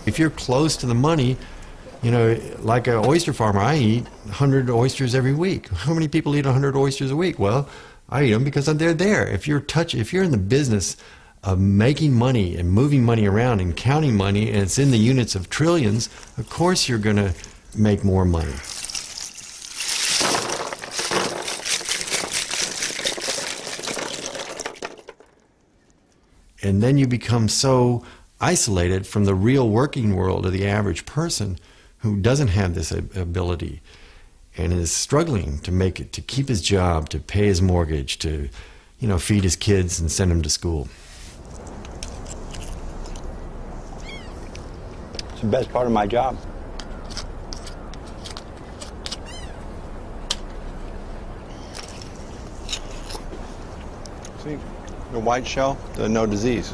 If you're close to the money, you know, like an oyster farmer, I eat 100 oysters every week. How many people eat 100 oysters a week? Well, I eat them because they're there. If you're in the business of making money and moving money around and counting money, and it's in the units of trillions, of course you're going to make more money. And then you become so isolated from the real working world of the average person who doesn't have this ability and is struggling to make it, to keep his job, to pay his mortgage, to, you know, feed his kids and send them to school. It's the best part of my job. See, the white shell, no disease.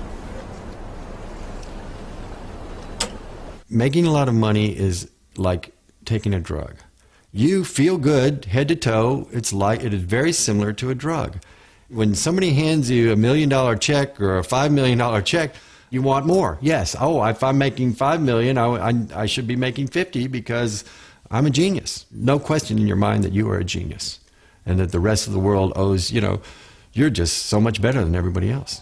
Making a lot of money is like taking a drug. You feel good head to toe. It is very similar to a drug. When somebody hands you $1 million check or a $5 million check, you want more. Yes. Oh, if I'm making $5 million, I should be making 50 because I'm a genius. No question in your mind that you are a genius, and that the rest of the world owes, you know, you're just so much better than everybody else.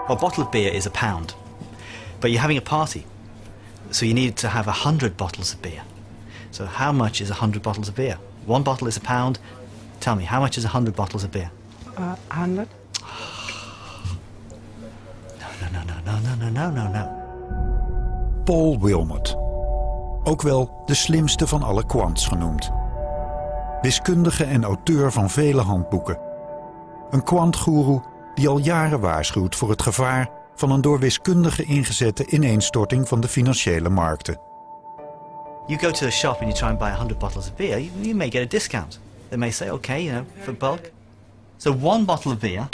A bottle of beer is £1, but you're having a party, so you need to have 100 bottles of beer. So how much is 100 bottles of beer? One bottle is £1. Tell me, how much is 100 bottles of beer? 100. No. Paul Wilmot, ook wel de slimste van alle Quants genoemd. Wiskundige en auteur van vele handboeken. Een kwantgoeroe die al jaren waarschuwt voor het gevaar van een door wiskundigen ingezette ineenstorting van de financiële markten. You go to a shop and you try and buy 100 bottles of beer, you may get a discount. They may say, okay, you know, for bulk. So one bottle of beer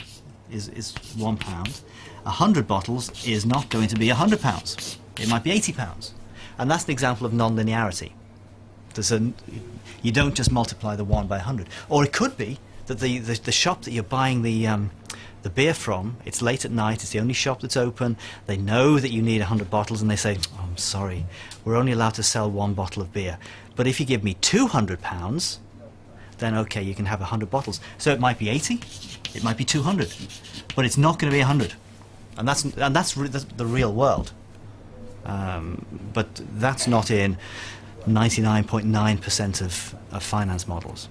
is £1. 100 bottles is not going to be £100. It might be £80. And that's an example of non-linearity. You don't just multiply the 1 by 100. Or it could be that the shop that you're buying the beer from, it's late at night, it's the only shop that's open, they know that you need 100 bottles and they say, oh, I'm sorry, we're only allowed to sell one bottle of beer. But if you give me £200, then okay, you can have 100 bottles. So it might be 80, it might be 200, but it's not going to be 100. And that's the real world. But that's not in 99.9% of finance models.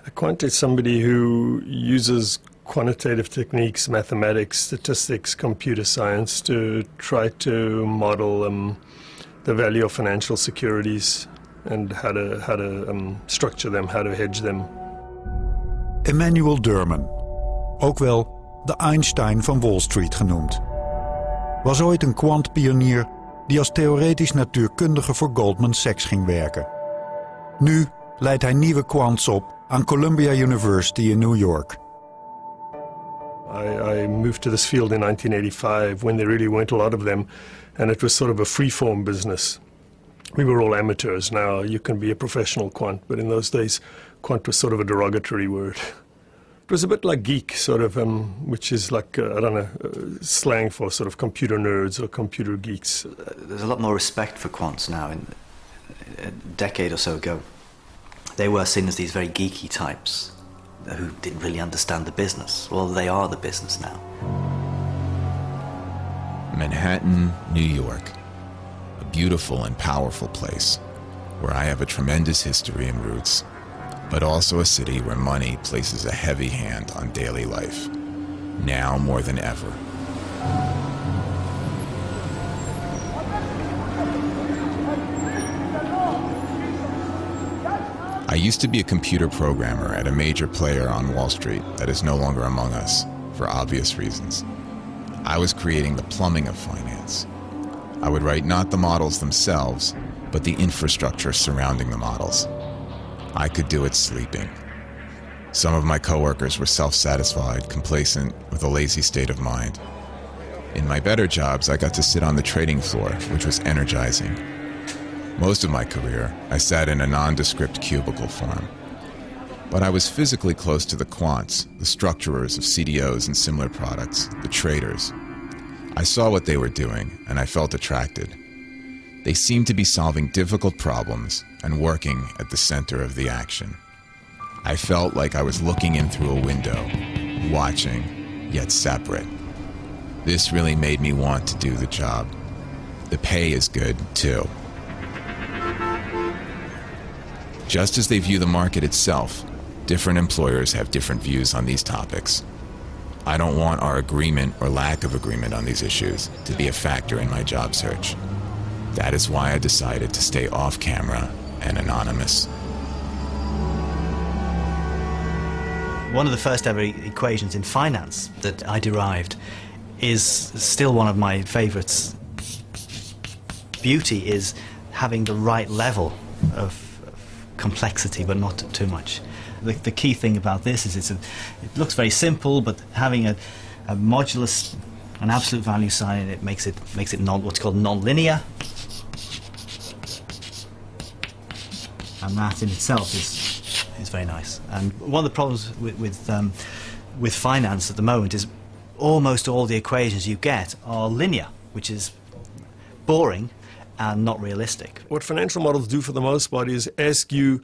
A quant is somebody who uses quantitative techniques, mathematics, statistics, computer science to try to model the value of financial securities and how to structure them, how to hedge them. Emmanuel Derman, ook wel de Einstein van Wall Street genoemd, was ooit een kwantpionier die als theoretisch natuurkundige voor Goldman Sachs ging werken. Nu leidt hij nieuwe quants op aan Columbia University in New York. I moved to this field in 1985 when there really weren't a lot of them, and it was sort of a free-form business. We were all amateurs. Now you can be a professional quant, but in those days quant was sort of a derogatory word. It was a bit like geek, sort of, which is like, I don't know, slang for sort of computer nerds or computer geeks. There's a lot more respect for quants now. A decade or so ago, they were seen as these very geeky types who didn't really understand the business. Well, they are the business now. Manhattan, New York, a beautiful and powerful place where I have a tremendous history and roots, but also a city where money places a heavy hand on daily life, now more than ever. I used to be a computer programmer at a major player on Wall Street that is no longer among us, for obvious reasons. I was creating the plumbing of finance. I would write not the models themselves, but the infrastructure surrounding the models. I could do it sleeping. Some of my coworkers were self-satisfied, complacent, with a lazy state of mind. In my better jobs, I got to sit on the trading floor, which was energizing. Most of my career, I sat in a nondescript cubicle form. But I was physically close to the quants, the structurers of CDOs and similar products, the traders. I saw what they were doing, and I felt attracted. They seemed to be solving difficult problems and working at the center of the action. I felt like I was looking in through a window, watching, yet separate. This really made me want to do the job. The pay is good, too. Just as they view the market itself, different employers have different views on these topics. I don't want our agreement or lack of agreement on these issues to be a factor in my job search. That is why I decided to stay off camera and anonymous. One of the first ever equations in finance that I derived is still one of my favorites. Beauty is having the right level of complexity, but not too much. The key thing about this is it looks very simple, but having a modulus, an absolute value sign, it makes it what's called non-linear, and that in itself is very nice. And one of the problems with finance at the moment is almost all the equations you get are linear, which is boring and not realistic. What financial models do for the most part is ask you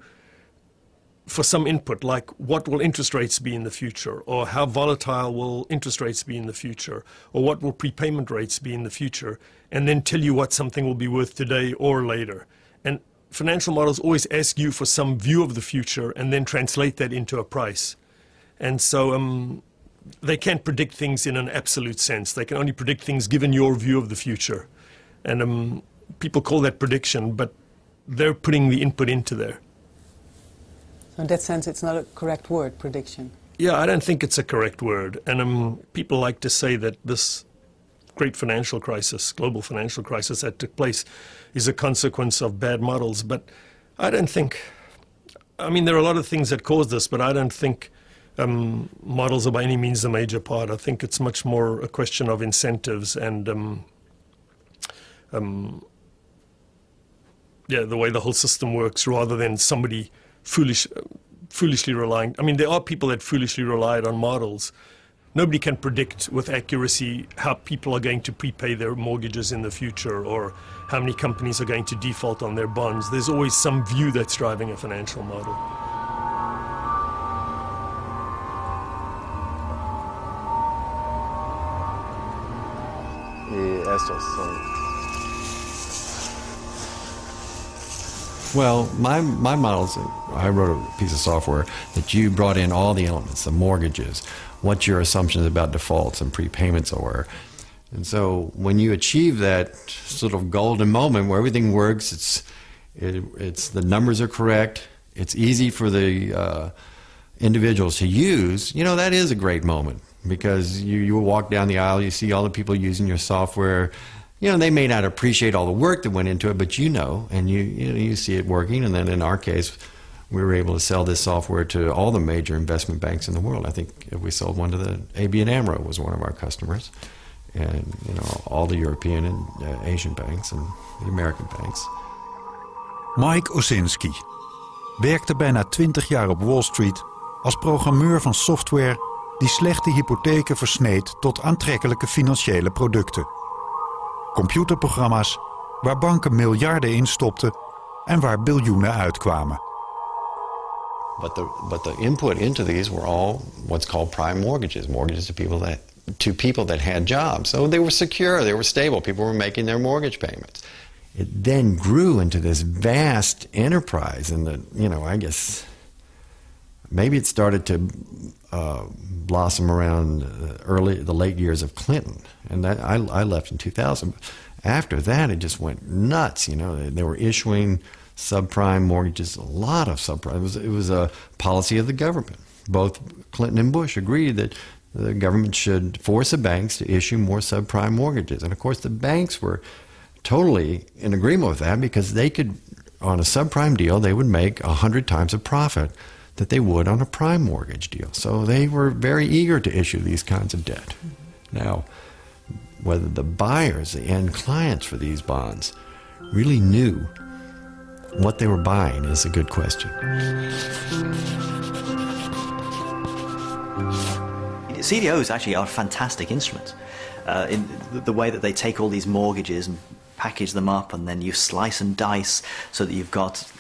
for some input, like what will interest rates be in the future, or how volatile will interest rates be in the future, or what will prepayment rates be in the future, and then tell you what something will be worth today or later. And financial models always ask you for some view of the future and then translate that into a price. And so they can't predict things in an absolute sense. They can only predict things given your view of the future. And people call that prediction, but they're putting the input into there. So in that sense, it's not a correct word, prediction. Yeah, I don't think it's a correct word. And people like to say that this great financial crisis, global financial crisis that took place is a consequence of bad models. But I don't think, I mean, there are a lot of things that cause this, but I don't think models are by any means the major part. I think it's much more a question of incentives and the way the whole system works, rather than somebody foolishly relying. I mean, there are people that foolishly relied on models. Nobody can predict with accuracy how people are going to prepay their mortgages in the future, or how many companies are going to default on their bonds. There's always some view that's driving a financial model. Well, my models, I wrote a piece of software that you brought in all the elements, the mortgages, what your assumptions about defaults and prepayments are. And so when you achieve that sort of golden moment where everything works, it's the numbers are correct, it's easy for the individuals to use, you know, that is a great moment, because you walk down the aisle, you see all the people using your software. You know, they may not appreciate all the work that went into it, but you know, and you see it working. And then in our case, we were able to sell this software to all the major investment banks in the world. I think we sold one to the ABN AMRO was one of our customers, and you know, all the European and Asian banks and the American banks. Mike Osinski werkte bijna 20 jaar op Wall Street als programmeur van software die slechte hypotheken versneed tot aantrekkelijke financiële producten. Computerprogramma's waar banken miljarden in stopten en waar biljoenen uitkwamen. But the input into these were all what's called prime mortgages, mortgages to people that to people that had jobs. So they were secure, they were stable, people were making their mortgage payments. It then grew into this vast enterprise, and I guess maybe it started to blossom around the late years of Clinton, and that I left in 2000. After that, it just went nuts. They were issuing subprime mortgages, a lot of subprime. It was a policy of the government. Both Clinton and Bush agreed that the government should force the banks to issue more subprime mortgages, and of course the banks were totally in agreement with that, because they could, on a subprime deal, they would make 100 times the profit that they would on a prime mortgage deal. So they were very eager to issue these kinds of debt. Now, whether the buyers, the end clients for these bonds, really knew what they were buying is a good question. CDOs actually are a fantastic instrument in the way that they take all these mortgages and package them up, and then you slice and dice so that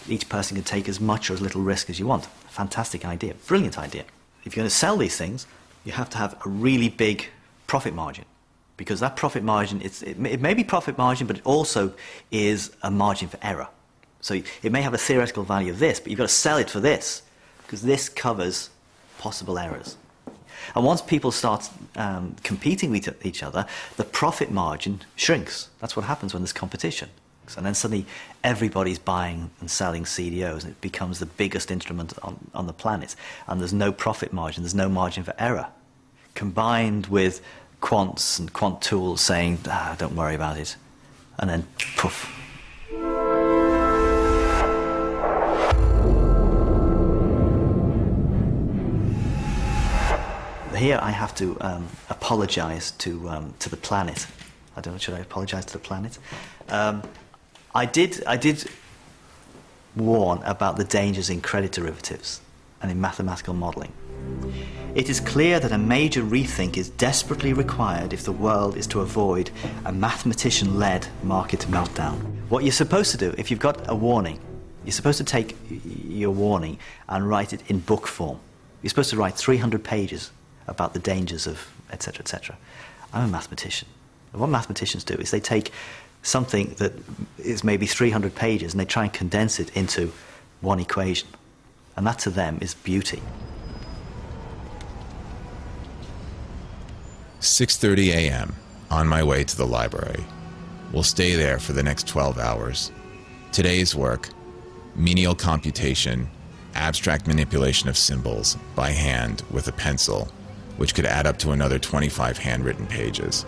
each person can take as much or as little risk as you want. Fantastic idea, brilliant idea. If you're going to sell these things, you have to have a really big profit margin, because that profit margin, it may be profit margin, but it also is a margin for error. So it may have a theoretical value of this, but you've got to sell it for this, because this covers possible errors. And once people start competing with each other, the profit margin shrinks. That's what happens when there's competition. And then suddenly everybody's buying and selling CDOs, and it becomes the biggest instrument on the planet. And there's no profit margin, there's no margin for error. Combined with quants and quant tools saying, don't worry about it. And then, poof. Here I have to apologize to the planet. I don't know, should I apologize to the planet? I did warn about the dangers in credit derivatives and in mathematical modeling. It is clear that a major rethink is desperately required if the world is to avoid a mathematician-led market meltdown. What you're supposed to do, if you've got a warning, you're supposed to take your warning and write it in book form. You're supposed to write 300 pages about the dangers of etc., etc. I'm a mathematician. And what mathematicians do is they take something that is maybe 300 pages and they try and condense it into one equation. And that to them is beauty. 6:30 a.m., on my way to the library. We'll stay there for the next 12 hours. Today's work: menial computation, abstract manipulation of symbols by hand with a pencil, which could add up to another 25 handwritten pages.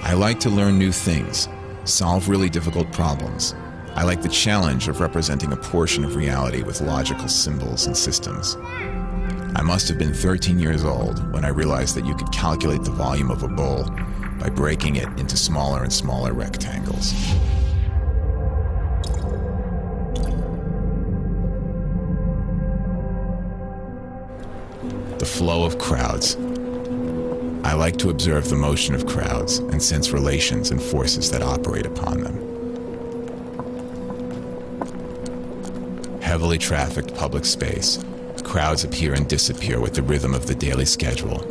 I like to learn new things, solve really difficult problems. I like the challenge of representing a portion of reality with logical symbols and systems. I must have been 13 years old when I realized that you could calculate the volume of a bowl by breaking it into smaller and smaller rectangles. The flow of crowds. I like to observe the motion of crowds and sense relations and forces that operate upon them. Heavily trafficked public space. Crowds appear and disappear with the rhythm of the daily schedule.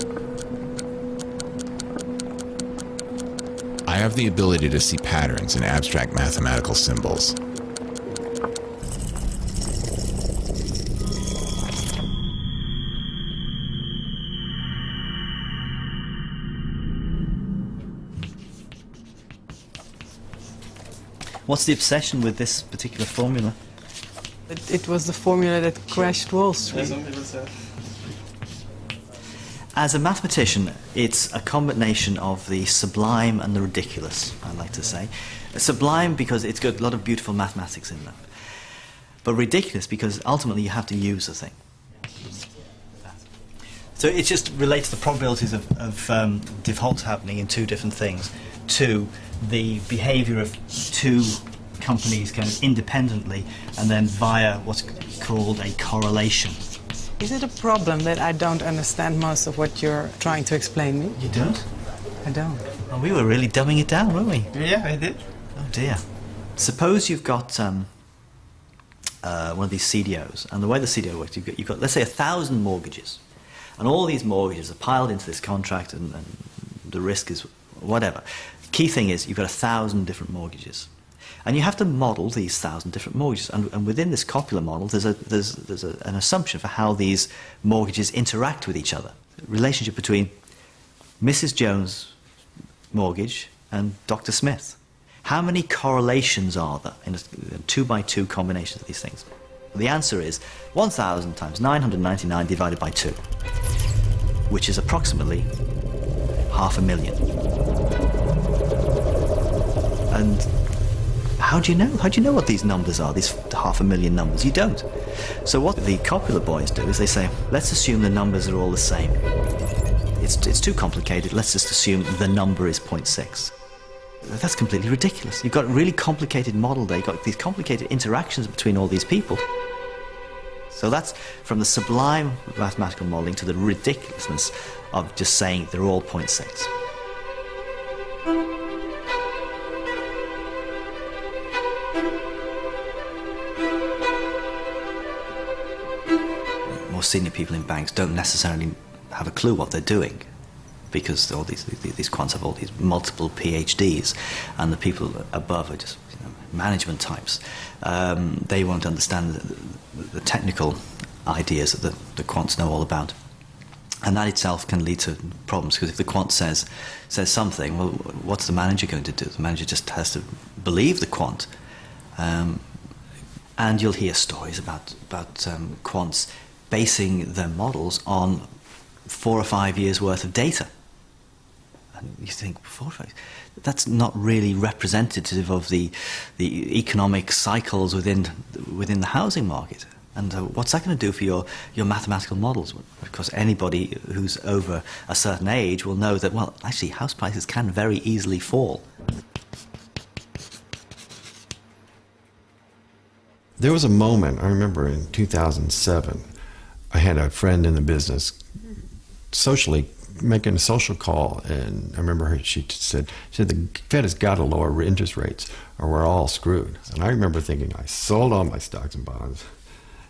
I have the ability to see patterns in abstract mathematical symbols. What's the obsession with this particular formula? It was the formula that crashed Wall Street. As a mathematician, it's a combination of the sublime and the ridiculous, I like to say. Sublime because it's got a lot of beautiful mathematics in them. But ridiculous because ultimately you have to use the thing. So it just relates the probabilities of defaults happening in two different things to the behavior of two companies kind of independently and then via what's called a correlation. Is it a problem that I don't understand most of what you're trying to explain me? You don't? I don't. Oh, we were really dumbing it down, weren't we? Yeah, I did. Oh dear. Suppose you've got one of these CDOs, and the way the CDO works, you've got let's say 1,000 mortgages, And all these mortgages are piled into this contract, and the risk is whatever. Key thing is you've got 1,000 different mortgages. And you have to model these 1,000 different mortgages. And within this copula model, there's an assumption for how these mortgages interact with each other. The relationship between Mrs. Jones' mortgage and Dr. Smith. How many correlations are there in a 2-by-2 combination of these things? The answer is 1,000 times 999 divided by 2, which is approximately 500,000. And how do you know? How do you know what these numbers are, these 500,000 numbers? You don't. So what the copula boys do is they say, let's assume the numbers are all the same. It's too complicated, let's just assume the number is 0.6. That's completely ridiculous. You've got a really complicated model there. You've got these complicated interactions between all these people. So that's from the sublime mathematical modelling to the ridiculousness of just saying they're all 0.6. More senior people in banks don't necessarily have a clue what they're doing, because all these quants have all these multiple PhDs, and the people above are just management types. They won't understand the technical ideas that the quants know all about, and that itself can lead to problems, because if the quant says something, well, what's the manager going to do? The manager just has to believe the quant, and you'll hear stories about quants basing their models on 4 or 5 years worth of data. And you think, 4 or 5 years? That's not really representative of the economic cycles within the housing market. And what's that going to do for your mathematical models? Because anybody who's over a certain age will know that, well, actually, house prices can very easily fall. There was a moment, I remember in 2007, I had a friend in the business socially making a social call, and I remember her, she said the Fed has got to lower interest rates or we're all screwed. And I remember thinking, I sold all my stocks and bonds,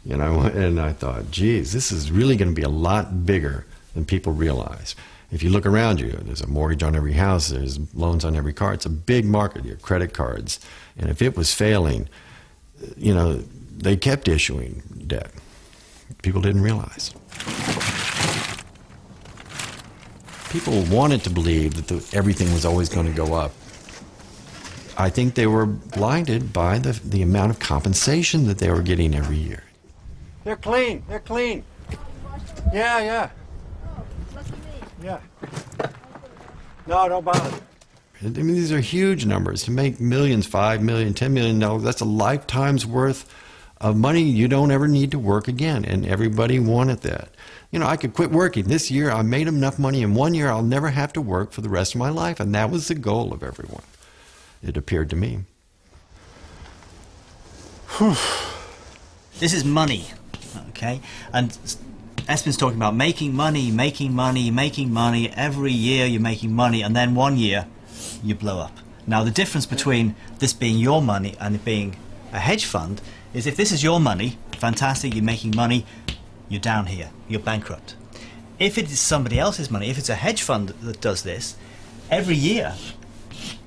you know, and I thought, geez, this is really going to be a lot bigger than people realize. If you look around you, there's a mortgage on every house, there's loans on every car. It's a big market, your credit cards. And if it was failing, you know, they kept issuing debt. People didn't realize. People wanted to believe that everything was always going to go up. I think they were blinded by the amount of compensation that they were getting every year. They're clean. They're clean. Yeah, yeah. Yeah. No, don't bother. I mean, these are huge numbers. To make millions, $5 million, $10 million, that's a lifetime's worth of money. You don't ever need to work again, and everybody wanted that. You know, I could quit working. This year, I made enough money. In 1 year, I'll never have to work for the rest of my life, and that was the goal of everyone, it appeared to me. This is money, okay? And Espen's talking about making money, making money, making money. Every year you're making money, and then 1 year you blow up. Now, the difference between this being your money and it being a hedge fund is if this is your money, fantastic, you're making money, you're down here, you're bankrupt. If it is somebody else's money, if it's a hedge fund that does this, every year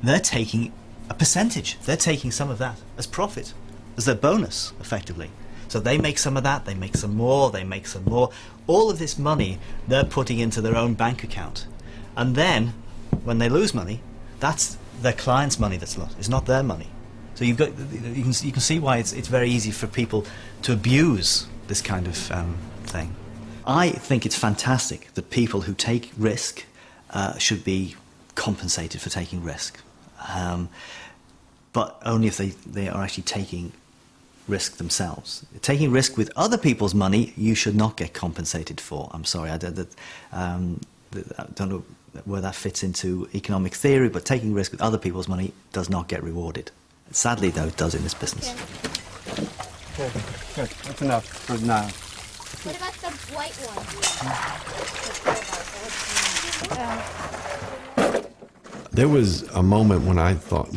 they're taking a percentage. They're taking some of that as profit, as their bonus, effectively. So they make some of that, they make some more, they make some more. All of this money they're putting into their own bank account. And then, when they lose money, that's their client's money that's lost. It's not their money. So you can see why it's very easy for people to abuse this kind of thing. I think it's fantastic that people who take risk should be compensated for taking risk. But only if they are actually taking risk themselves. Taking risk with other people's money, you should not get compensated for. I'm sorry, I don't know where that fits into economic theory, but taking risk with other people's money does not get rewarded. Sadly, though, it does in this business. Good, good. That's enough for now. What about the white one? There was a moment when I thought,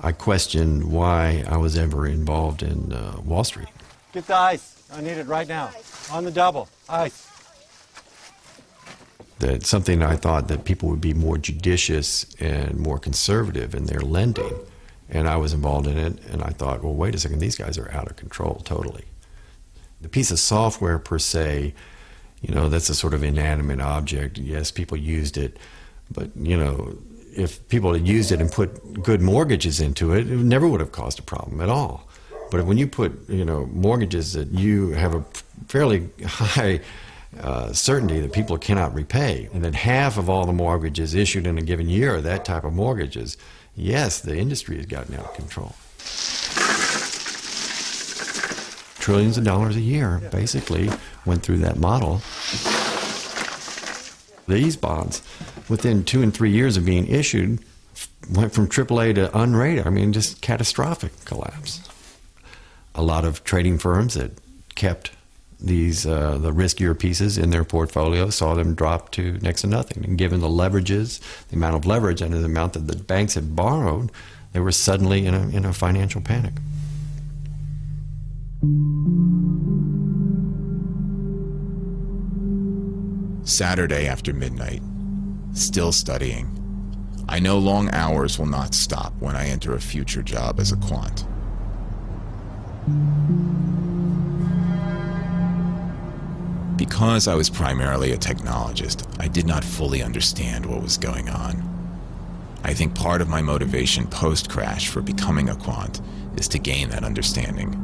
I questioned why I was ever involved in Wall Street. Get the ice. I need it right now. On the double. Ice. that something I thought that people would be more judicious and more conservative in their lending. And I was involved in it, and I thought, well, wait a second, these guys are out of control totally. The piece of software per se, you know, that's a sort of inanimate object. Yes, people used it, but, you know, if people had used it and put good mortgages into it, it never would have caused a problem at all. But when you put, you know, mortgages that you have a fairly high certainty that people cannot repay, and that half of all the mortgages issued in a given year are that type of mortgages, yes, the industry has gotten out of control. Trillions of dollars a year, basically, went through that model. These bonds, within 2 and 3 years of being issued, went from AAA to unrated. I mean, just catastrophic collapse. A lot of trading firms that kept these the riskier pieces in their portfolio saw them drop to next to nothing. And given the leverages, the amount of leverage and the amount that the banks had borrowed, they were suddenly in a financial panic. Saturday after midnight, still studying. I know long hours will not stop when I enter a future job as a quant. Because I was primarily a technologist, I did not fully understand what was going on. I think part of my motivation post-crash for becoming a quant is to gain that understanding,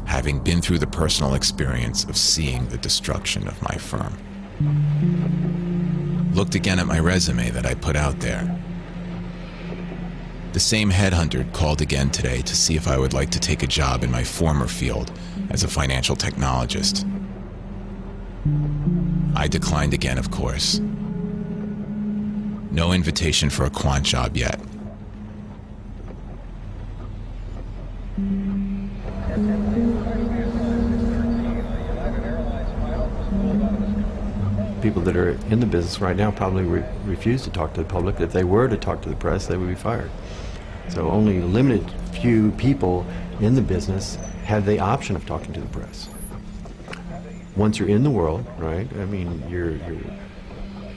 having been through the personal experience of seeing the destruction of my firm. Looked again at my resume that I put out there. The same headhunter called again today to see if I would like to take a job in my former field as a financial technologist. I declined again, of course. No invitation for a quant job yet. People that are in the business right now probably refuse to talk to the public. If they were to talk to the press, they would be fired. So only a limited few people in the business have the option of talking to the press. Once you're in the world, right, I mean, your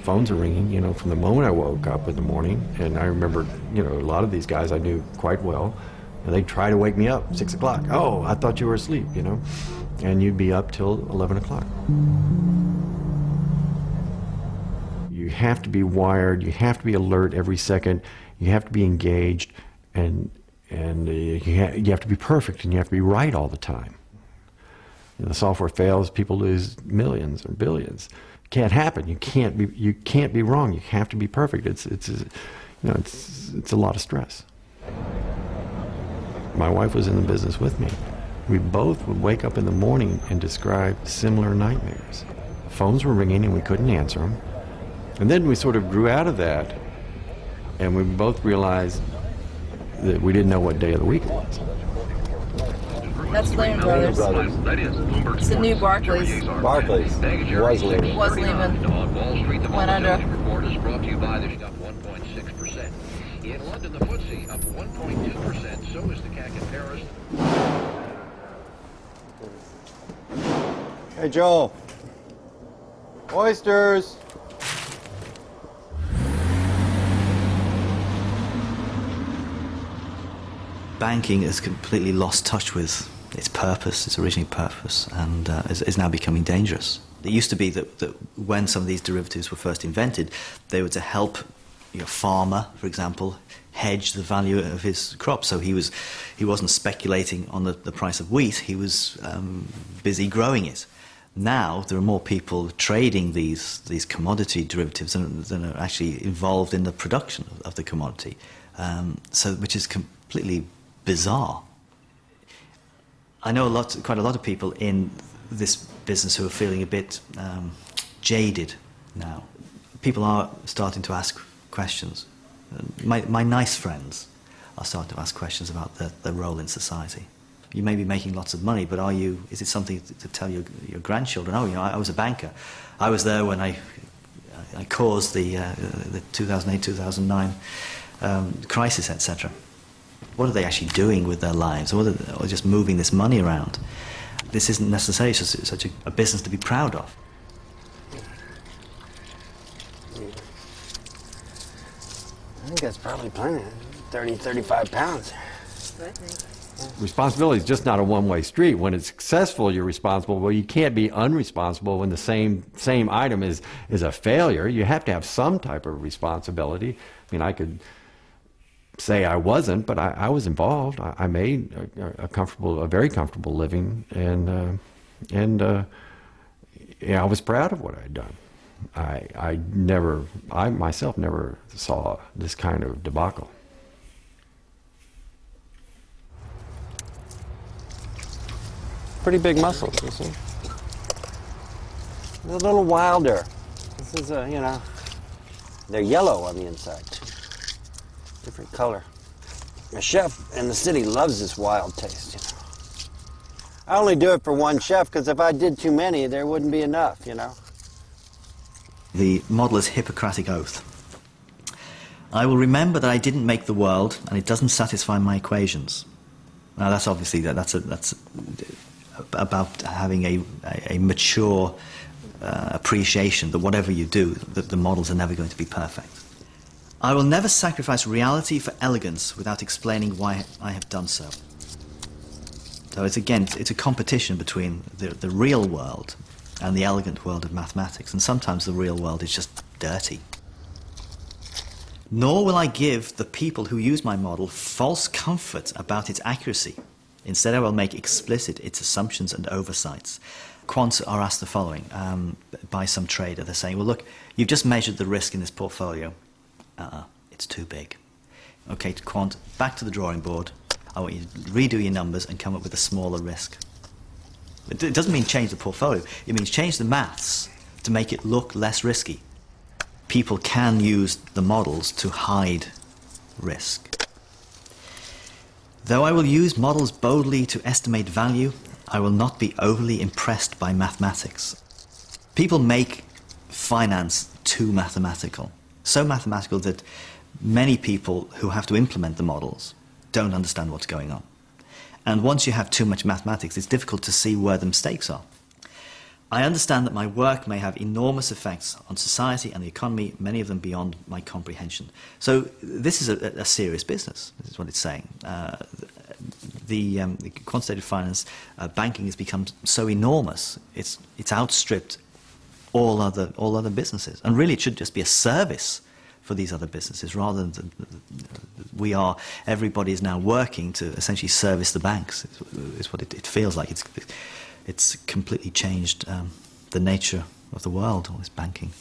phones are ringing, you know, from the moment I woke up in the morning. And I remember, you know, a lot of these guys I knew quite well. And they'd try to wake me up, 6 o'clock. Oh, I thought you were asleep, you know. And you'd be up till 11 o'clock. You have to be wired, you have to be alert every second, you have to be engaged, and you have to be perfect, and you have to be right all the time. You know, the software fails, people lose millions or billions. It can't happen. You can't be wrong. You have to be perfect. It's a lot of stress. My wife was in the business with me. We both would wake up in the morning and describe similar nightmares. Phones were ringing and we couldn't answer them. And then we sort of grew out of that, and we both realized that we didn't know what day of the week it was. That's Lehman Brothers. It's the new Barclays. Barclays. Was Lehman. Was Lehman. Went under. In London, the FTSE up 1.2%. So is the CAC in Paris. Hey, Joel. Oysters. Banking has completely lost touch with its purpose, its original purpose, and is now becoming dangerous. It used to be that when some of these derivatives were first invented, they were to help a farmer, for example, hedge the value of his crop. So he wasn't speculating on the price of wheat, he was busy growing it. Now there are more people trading these commodity derivatives than are actually involved in the production of the commodity, which is completely bizarre. I know quite a lot of people in this business who are feeling a bit jaded now. People are starting to ask questions. My nice friends are starting to ask questions about their role in society. You may be making lots of money, but is it something to tell your grandchildren? Oh, I was a banker. I was there when I caused the 2008-2009 crisis, etc. What are they actually doing with their lives? Or just moving this money around? This isn't necessarily such a business to be proud of. I think that's probably plenty. 30, 35 pounds. That's what I think. Responsibility is just not a one-way street. When it's successful, you're responsible. Well, you can't be unresponsible when the same item is a failure. You have to have some type of responsibility. I mean, I could say I wasn't, but I was involved. I made a very comfortable living, and I was proud of what I'd done. I myself never saw this kind of debacle. Pretty big muscles, you see. They're a little wilder. This is they're yellow on the inside. Different color. A chef in the city loves this wild taste, I only do it for one chef, because if I did too many, there wouldn't be enough, The model is Hippocratic Oath. I will remember that I didn't make the world, and it doesn't satisfy my equations. Now that's obviously that's about having a mature appreciation that whatever you do, that the models are never going to be perfect. I will never sacrifice reality for elegance without explaining why I have done so. So it's a competition between the real world and the elegant world of mathematics, and sometimes the real world is just dirty. Nor will I give the people who use my model false comfort about its accuracy. Instead, I will make explicit its assumptions and oversights. Quants are asked the following by some trader. They're saying, well, look, you've just measured the risk in this portfolio. It's too big. Okay, Quant, back to the drawing board. I want you to redo your numbers and come up with a smaller risk. It doesn't mean change the portfolio. It means change the maths to make it look less risky. People can use the models to hide risk. Though I will use models boldly to estimate value, I will not be overly impressed by mathematics. People make finance too mathematical. So mathematical that many people who have to implement the models don't understand what's going on. And once you have too much mathematics, it's difficult to see where the mistakes are. I understand that my work may have enormous effects on society and the economy, many of them beyond my comprehension. So this is a serious business, is what it's saying. The quantitative finance, banking has become so enormous, it's outstripped all other businesses. And really it should just be a service for these other businesses, rather than everybody is now working to essentially service the banks, is what it feels like. It's completely changed the nature of the world, all this banking.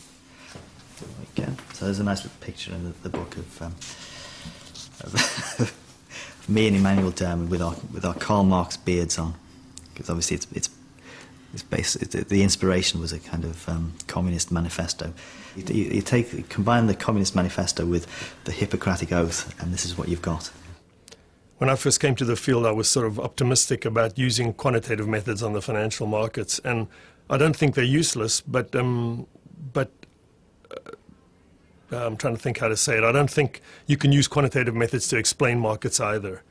There we go. So there's a nice little picture in the book of me and Emmanuel Dermond with our Karl Marx beards on, because obviously the inspiration was a kind of communist manifesto. You combine the Communist Manifesto with the Hippocratic Oath, and this is what you've got. When I first came to the field, I was sort of optimistic about using quantitative methods on the financial markets, and I don't think they're useless, but I'm trying to think how to say it. I don't think you can use quantitative methods to explain markets either.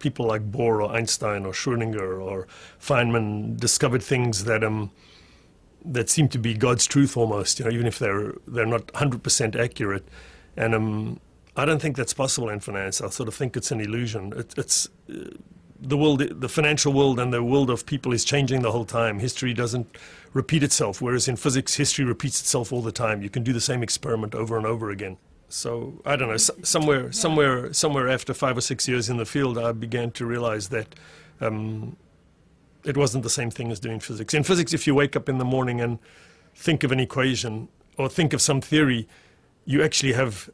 People like Bohr or Einstein or Schrödinger or Feynman discovered things that seem to be God's truth almost, even if they're not 100% accurate. And I don't think that's possible in finance. I sort of think it's an illusion. It's the world, the financial world and the world of people is changing the whole time. History doesn't repeat itself, whereas in physics, history repeats itself all the time. You can do the same experiment over and over again. So, I don't know, somewhere after 5 or 6 years in the field, I began to realize that it wasn't the same thing as doing physics. In physics, if you wake up in the morning and think of an equation or think of some theory, you actually have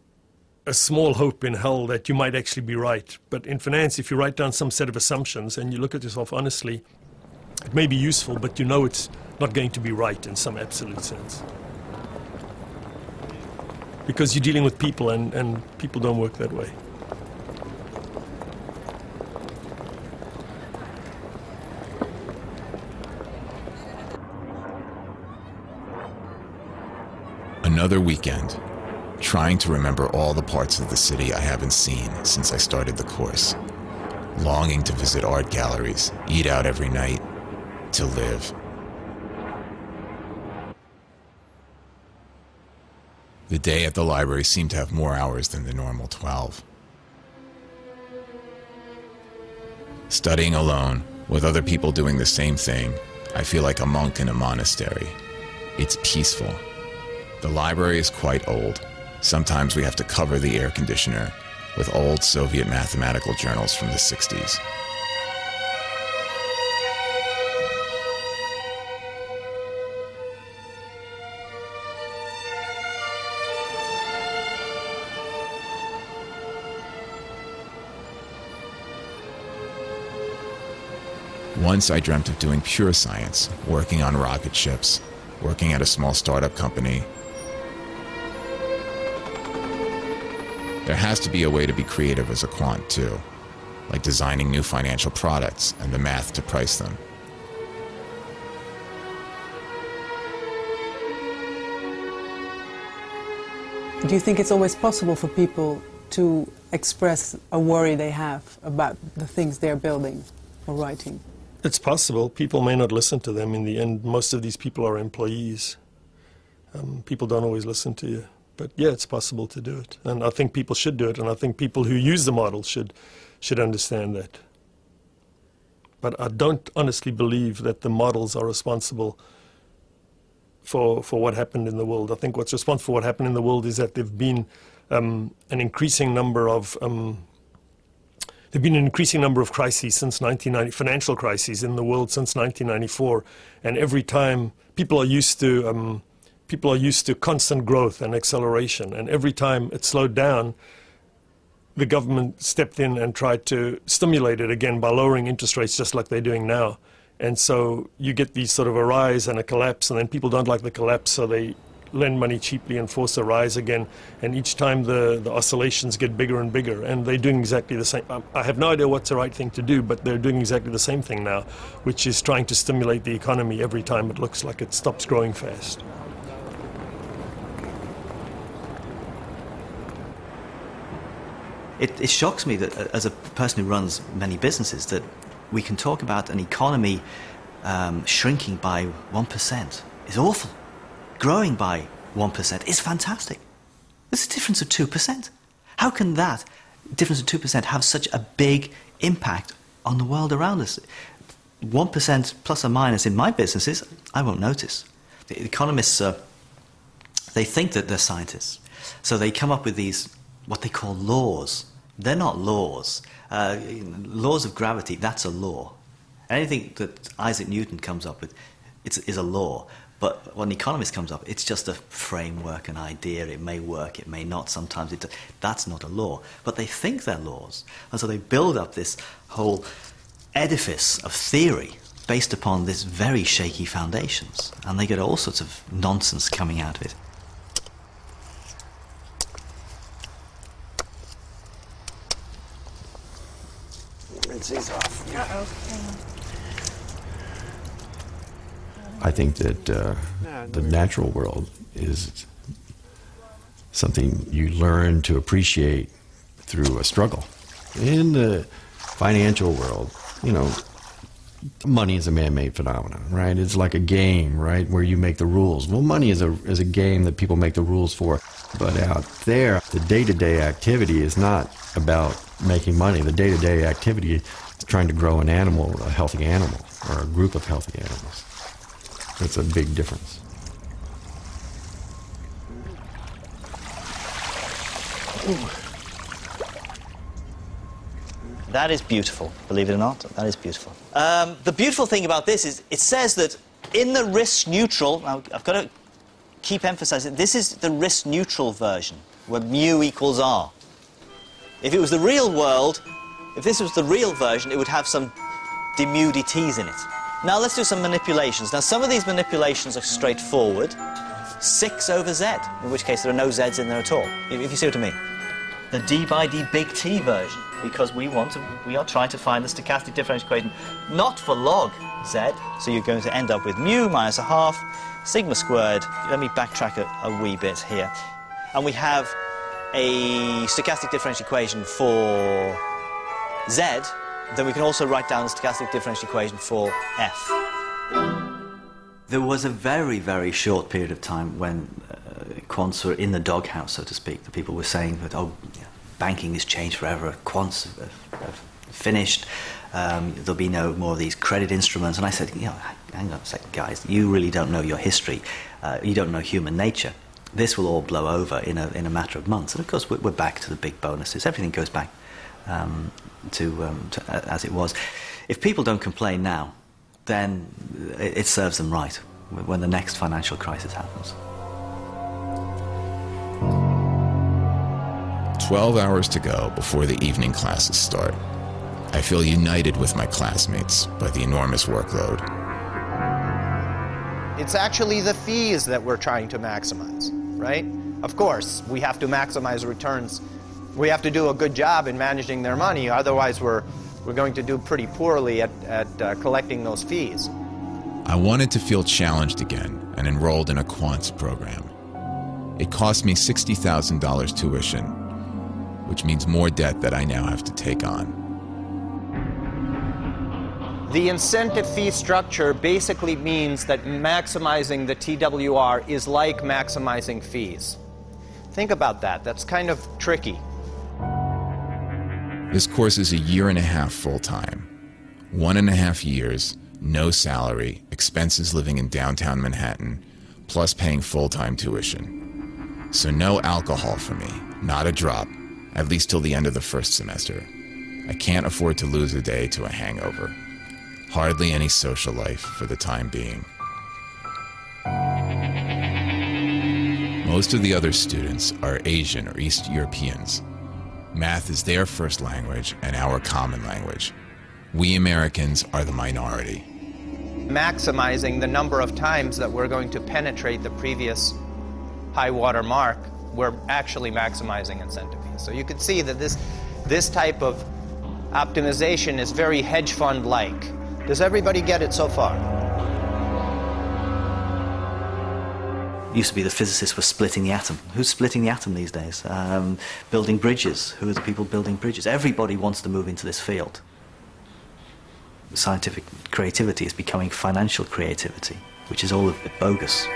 a small hope in hell that you might actually be right. But in finance, if you write down some set of assumptions and you look at yourself honestly, it may be useful, but you know it's not going to be right in some absolute sense. Because you're dealing with people, and people don't work that way. Another weekend, trying to remember all the parts of the city I haven't seen since I started the course. Longing to visit art galleries, eat out every night, to live. The day at the library seemed to have more hours than the normal 12. Studying alone, with other people doing the same thing, I feel like a monk in a monastery. It's peaceful. The library is quite old. Sometimes we have to cover the air conditioner with old Soviet mathematical journals from the 60s. Once I dreamt of doing pure science, working on rocket ships, working at a small startup company. There has to be a way to be creative as a quant too, like designing new financial products and the math to price them. Do you think it's always possible for people to express a worry they have about the things they're building or writing? It's possible. People may not listen to them in the end. Most of these people are employees. People don't always listen to you. But yeah, it's possible to do it. And I think people should do it. And I think people who use the model should understand that. But I don't honestly believe that the models are responsible for what happened in the world. I think what's responsible for what happened in the world is that there've been an increasing number of crises since 1990, financial crises in the world since 1994, and every time people are used to constant growth and acceleration, and every time it slowed down, the government stepped in and tried to stimulate it again by lowering interest rates, just like they're doing now. And so you get these sort of a rise and a collapse, and then people don't like the collapse, so they lend money cheaply and force a rise again, and each time the oscillations get bigger and bigger, and they're doing exactly the same. I have no idea what's the right thing to do, but they're doing exactly the same thing now, which is trying to stimulate the economy every time it looks like it stops growing fast. It shocks me that as a person who runs many businesses that we can talk about an economy shrinking by 1%. It's awful. Growing by 1% is fantastic. There's a difference of 2%. How can that difference of 2% have such a big impact on the world around us? 1% plus or minus in my businesses, I won't notice. The economists, they think that they're scientists. So they come up with these, what they call laws. They're not laws. Laws of gravity, that's a law. Anything that Isaac Newton comes up with is a law. But when an economist comes up, it's just a framework, an idea. It may work, it may not. Sometimes that's not a law. But they think they're laws. And so they build up this whole edifice of theory based upon this very shaky foundations. And they get all sorts of nonsense coming out of it. Rinse off. Uh-oh. I think that the natural world is something you learn to appreciate through a struggle. In the financial world, you know, money is a man-made phenomenon, right? It's like a game, right, where you make the rules. Well, money is a game that people make the rules for. But out there, the day-to-day activity is not about making money. The day-to-day activity is trying to grow an animal, a healthy animal, or a group of healthy animals. That's a big difference. That is beautiful, believe it or not. That is beautiful. The beautiful thing about this is it says that in the risk-neutral, now I've got to keep emphasizing, this is the risk-neutral version, where mu equals r. If it was the real world, if this was the real version, it would have some d mu dt's in it. Now let's do some manipulations. Now some of these manipulations are straightforward. 6 over z, in which case there are no z's in there at all, if you see what I mean. The d by d big T version, because we are trying to find the stochastic differential equation not for log z, so you're going to end up with mu minus a half sigma squared. Let me backtrack a wee bit here. And we have a stochastic differential equation for z, then we can also write down the stochastic differential equation for f. There was a very, very short period of time when Quants were in the doghouse, so to speak. The people were saying that, oh, banking is changed forever, Quants have finished, there'll be no more of these credit instruments. And I said, hang on a second, guys, you really don't know your history, you don't know human nature. This will all blow over in a matter of months. And of course, we're back to the big bonuses. Everything goes back to as it was. If people don't complain now, then it serves them right when the next financial crisis happens. 12 hours to go before the evening classes start. I feel united with my classmates by the enormous workload. It's actually the fees that we're trying to maximize, right? Of course, we have to maximize returns. We have to do a good job in managing their money, otherwise we're going to do pretty poorly at collecting those fees. I wanted to feel challenged again and enrolled in a Quants program. It cost me $60,000 tuition, which means more debt that I now have to take on. The incentive fee structure basically means that maximizing the TWR is like maximizing fees. Think about that. That's kind of tricky. This course is 1.5 years full-time. 1.5 years, no salary, expenses living in downtown Manhattan, plus paying full-time tuition. So no alcohol for me, not a drop, at least till the end of the first semester. I can't afford to lose a day to a hangover. Hardly any social life for the time being. Most of the other students are Asian or East Europeans. Math is their first language and our common language. We Americans are the minority. Maximizing the number of times that we're going to penetrate the previous high water mark, we're actually maximizing incentive fees. So you can see that this type of optimization is very hedge fund-like. Does everybody get it so far? It used to be the physicists were splitting the atom. Who's splitting the atom these days? Building bridges. Who are the people building bridges? Everybody wants to move into this field. Scientific creativity is becoming financial creativity, which is all a bit bogus.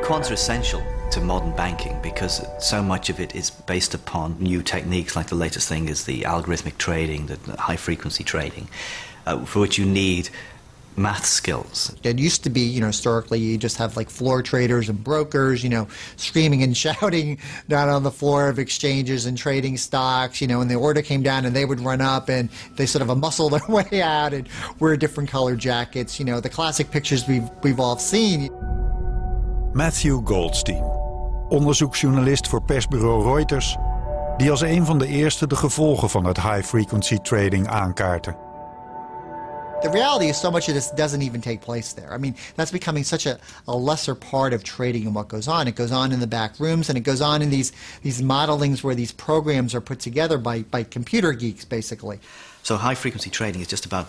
Quants are essential to modern banking because so much of it is based upon new techniques, like the latest thing is the algorithmic trading, the high-frequency trading, for which you need math skills. It used to be, historically, you just have like floor traders and brokers, screaming and shouting down on the floor of exchanges and trading stocks, and the order came down and they would run up and they sort of muscle their way out and wear different colored jackets, the classic pictures we've all seen. Matthew Goldstein, onderzoeksjournalist voor persbureau Reuters, die als een van de eerste de gevolgen van het high-frequency trading aankaartte. The reality is so much of this doesn't even take place there. I mean, that's becoming such a lesser part of trading and what goes on. It goes on in the back rooms and it goes on in these modelings where these programs are put together by computer geeks, basically. So high-frequency trading is just about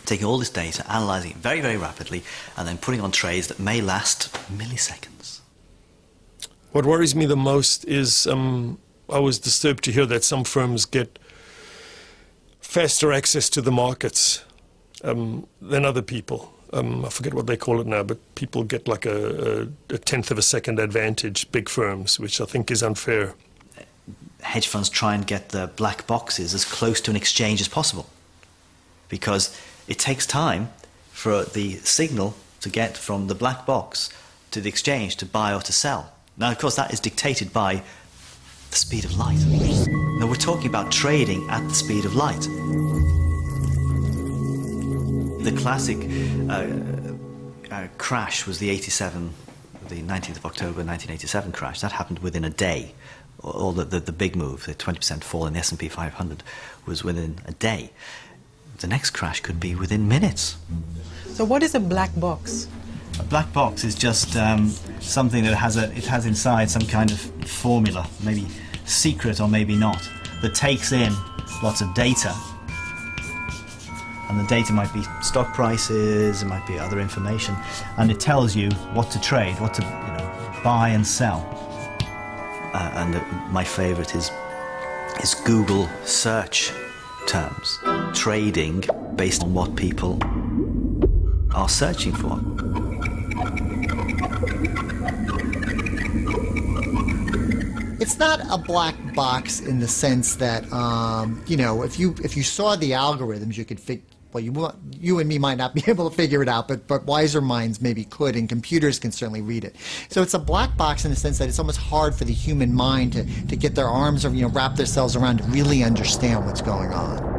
taking all this data, analyzing it very, very rapidly, and then putting on trades that may last milliseconds. What worries me the most is I was disturbed to hear that some firms get faster access to the markets than other people. I forget what they call it now, but people get like a tenth of a second advantage, big firms, which I think is unfair. Hedge funds try and get the black boxes as close to an exchange as possible, because it takes time for the signal to get from the black box to the exchange to buy or to sell. Now, of course, that is dictated by the speed of light. Now, we're talking about trading at the speed of light. The classic crash was the 19th of October 1987 crash. That happened within a day. Or the big move, the 20% fall in the S&P 500 was within a day. The next crash could be within minutes. So what is a black box? A black box is just something that has inside some kind of formula, maybe secret or maybe not, that takes in lots of data. And the data might be stock prices, it might be other information, and it tells you what to trade, what to buy and sell. And my favorite is is Google search terms, trading based on what people are searching for. It's not a black box in the sense that, you know, if you saw the algorithms, you could figure. Well, you and me might not be able to figure it out, but wiser minds maybe could, and computers can certainly read it. So it's a black box in the sense that it's almost hard for the human mind to get their arms, or, you know, wrap themselves around to really understand what's going on.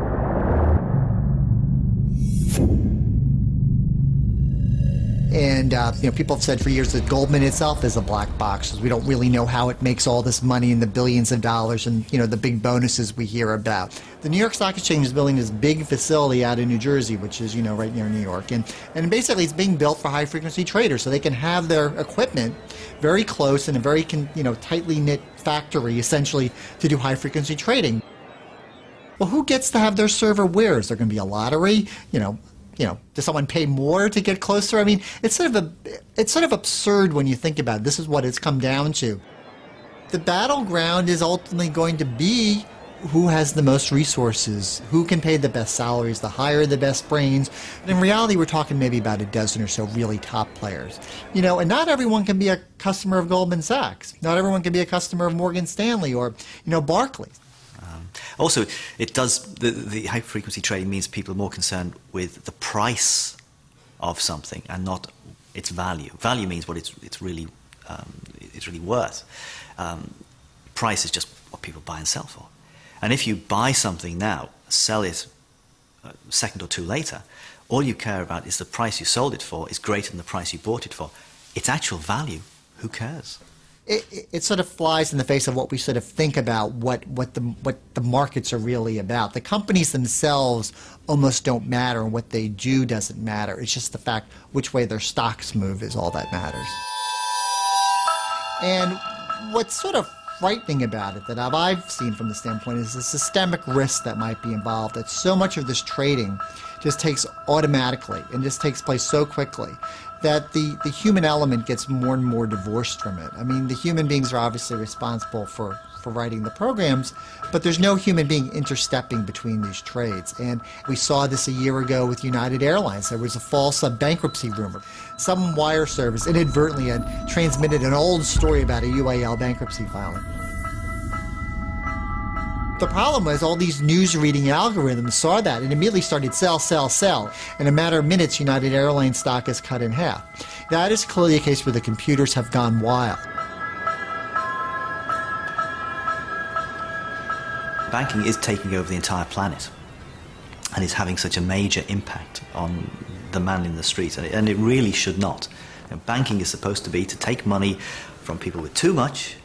And you know, people have said for years that Goldman itself is a black box, because we don't really know how it makes all this money and the billions of dollars and, you know, the big bonuses we hear about. The New York Stock Exchange is building this big facility out in New Jersey, which is, you know, right near New York, and basically it's being built for high-frequency traders, so they can have their equipment very close in a very, you know, tightly knit factory, essentially, to do high-frequency trading. Well, who gets to have their server where? Is there going to be a lottery? You know, does someone pay more to get closer? I mean, it's sort of absurd when you think about it. This is what it's come down to. The battleground is ultimately going to be who has the most resources, who can pay the best salaries, the higher the best brains. But in reality, we're talking maybe about a dozen or so really top players. You know, and not everyone can be a customer of Goldman Sachs. Not everyone can be a customer of Morgan Stanley or, you know, Barclays. Also, it does, the high-frequency trading means people are more concerned with the price of something and not its value. Value means what it's really worth. Price is just what people buy and sell for. And if you buy something now, sell it a second or two later, all you care about is the price you sold it for is greater than the price you bought it for. Its actual value, who cares? It sort of flies in the face of what we sort of think about what the markets are really about. The companies themselves almost don't matter, and what they do doesn't matter. It's just the fact which way their stocks move is all that matters. And what's sort of frightening about it that I've seen from the standpoint is the systemic risk that might be involved, that so much of this trading just takes automatically and just takes place so quickly that the human element gets more and more divorced from it. I mean, the human beings are obviously responsible for writing the programs, but there's no human being interstepping between these trades. And we saw this a year ago with United Airlines. There was a false bankruptcy rumor. Some wire service inadvertently had transmitted an old story about a UAL bankruptcy filing. The problem was all these news-reading algorithms saw that and immediately started sell, sell, sell. In a matter of minutes, United Airlines stock is cut in half. That is clearly a case where the computers have gone wild. Banking is taking over the entire planet and is having such a major impact on the man in the street, and it really should not. You know, banking is supposed to be to take money from people with too much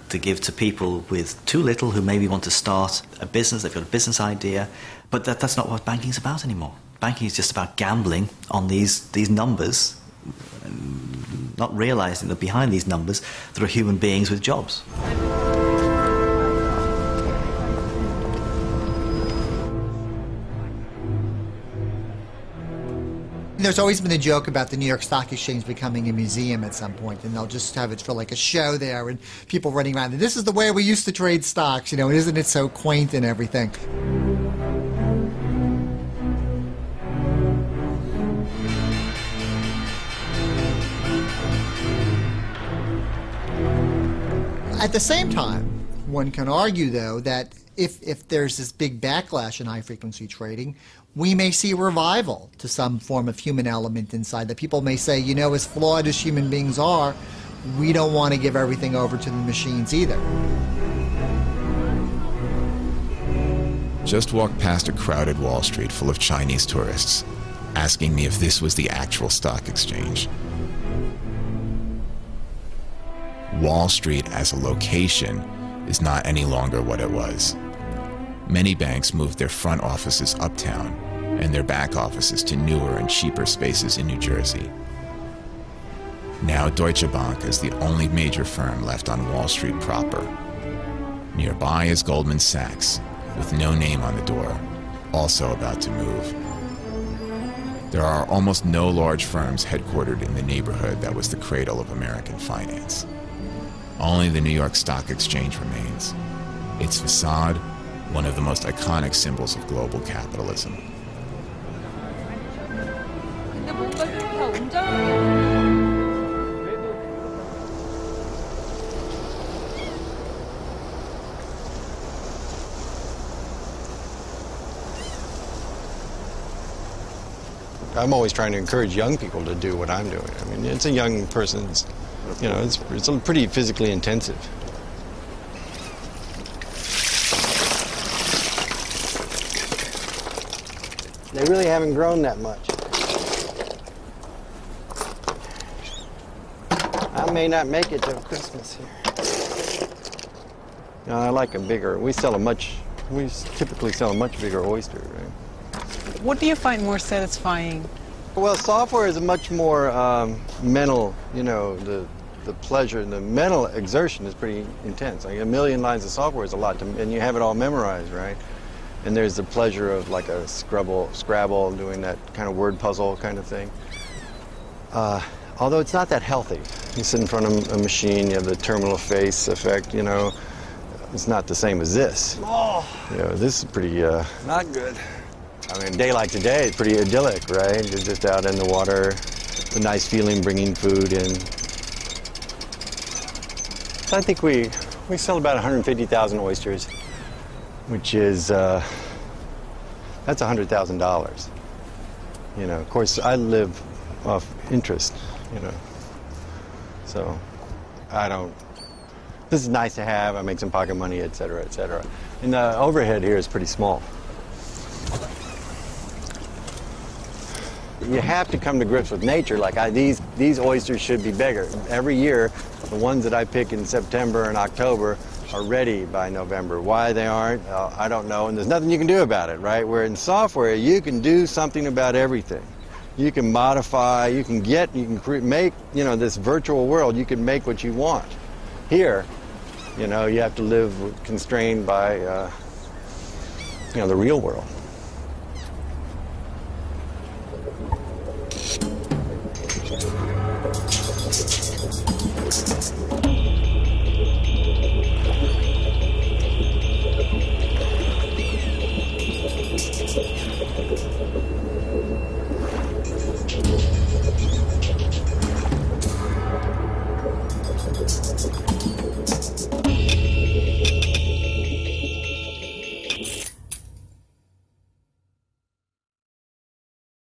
to give to people with too little who maybe want to start a business, they've got a business idea, but that's not what banking is about anymore. Banking is just about gambling on these numbers, not realizing that behind these numbers there are human beings with jobs. There's always been a joke about the New York Stock Exchange becoming a museum at some point, and they'll just have it for like a show there and people running around. And this is the way we used to trade stocks, you know, isn't it so quaint and everything? At the same time, one can argue, though, that if there's this big backlash in high-frequency trading, we may see a revival to some form of human element inside, that people may say, you know, as flawed as human beings are, we don't want to give everything over to the machines either. Just walked past a crowded Wall Street full of Chinese tourists, asking me if this was the actual stock exchange. Wall Street as a location is not any longer what it was. Many banks moved their front offices uptown and their back offices to newer and cheaper spaces in New Jersey. Now Deutsche Bank is the only major firm left on Wall Street proper. Nearby is Goldman Sachs, with no name on the door, also about to move. There are almost no large firms headquartered in the neighborhood that was the cradle of American finance. Only the New York Stock Exchange remains, its facade one of the most iconic symbols of global capitalism. I'm always trying to encourage young people to do what I'm doing. I mean, it's a young person's, you know, it's pretty physically intensive. They really haven't grown that much. I may not make it till Christmas here. You know, I like a bigger, we typically sell a much bigger oyster, right? What do you find more satisfying? Well, software is a much more mental, you know, the pleasure, the mental exertion is pretty intense. Like 1 million lines of software is a lot, and you have it all memorized, right? And there's the pleasure of like a Scrabble, doing that kind of word puzzle kind of thing. Although it's not that healthy. You sit in front of a machine, you have the terminal face effect, you know. It's not the same as this. Oh. You know, this is pretty... Not good. I mean, a day like today is pretty idyllic, right? You're just out in the water, a nice feeling bringing food in. So I think we sell about 150,000 oysters, which is, that's $100,000. You know, of course, I live off interest, you know. So this is nice to have, I make some pocket money, et cetera, et cetera. And the overhead here is pretty small. You have to come to grips with nature. Like these oysters should be bigger. Every year, the ones that I pick in September and October are ready by November. Why they aren't, I don't know, and there's nothing you can do about it, right? Where in software, you can do something about everything. You can modify, you can make, you know, this virtual world, you can make what you want. Here, you know, you have to live constrained by, you know, the real world.